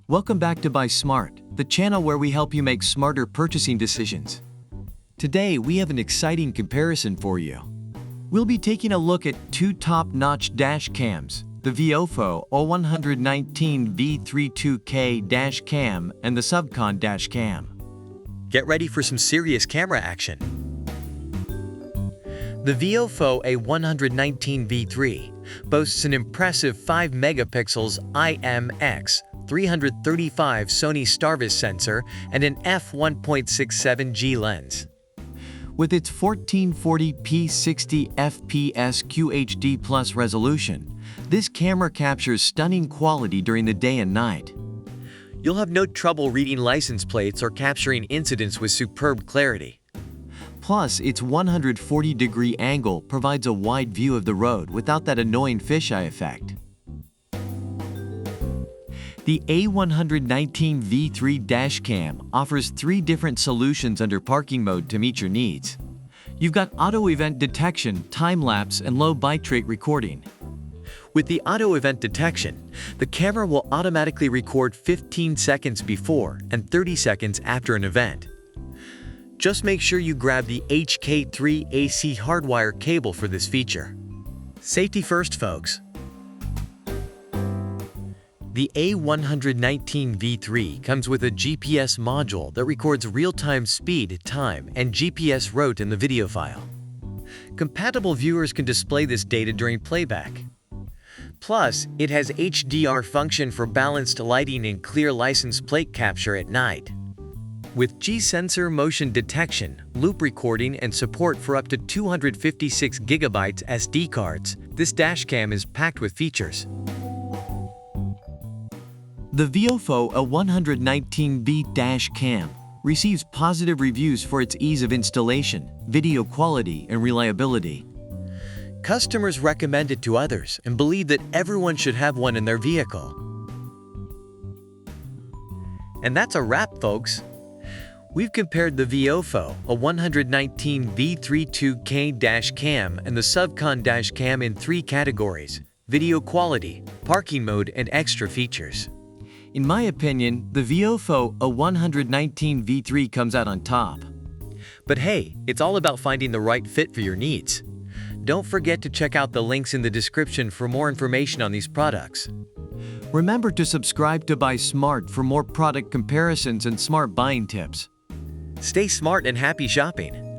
Welcome back to Buy Smart, the channel where we help you make smarter purchasing decisions. Today, we have an exciting comparison for you. We'll be taking a look at two top-notch dash cams, the VIOFO A119 V32K dash cam and the SUVCON dash cam. Get ready for some serious camera action. The VIOFO A119 V3 boasts an impressive 5 megapixels IMX335 Sony Starvis sensor and an f1.67G lens. With its 1440p 60 fps QHD Plus resolution, this camera captures stunning quality during the day and night. You'll have no trouble reading license plates or capturing incidents with superb clarity. Plus, its 140-degree angle provides a wide view of the road without that annoying fisheye effect. The A119 V3 dashcam offers 3 different solutions under parking mode to meet your needs. You've got auto event detection, time-lapse, and low bitrate recording. With the auto event detection, the camera will automatically record 15 seconds before and 30 seconds after an event. Just make sure you grab the HK3 AC hardwire cable for this feature. Safety first, folks. The A119 V3 comes with a GPS module that records real-time speed, time, and GPS route in the video file. Compatible viewers can display this data during playback. Plus, it has HDR function for balanced lighting and clear license plate capture at night. With G-sensor motion detection, loop recording, and support for up to 256 GB SD cards, this dashcam is packed with features. The VIOFO A119V dashcam receives positive reviews for its ease of installation, video quality, and reliability. Customers recommend it to others and believe that everyone should have one in their vehicle. And that's a wrap, folks. We've compared the VIOFO A119 V32K dashcam and the SUVCON dashcam in 3 categories: video quality, parking mode, and extra features. In my opinion, the VIOFO A119 V3 comes out on top. But hey, it's all about finding the right fit for your needs. Don't forget to check out the links in the description for more information on these products. Remember to subscribe to Buy Smart for more product comparisons and smart buying tips. Stay smart and happy shopping.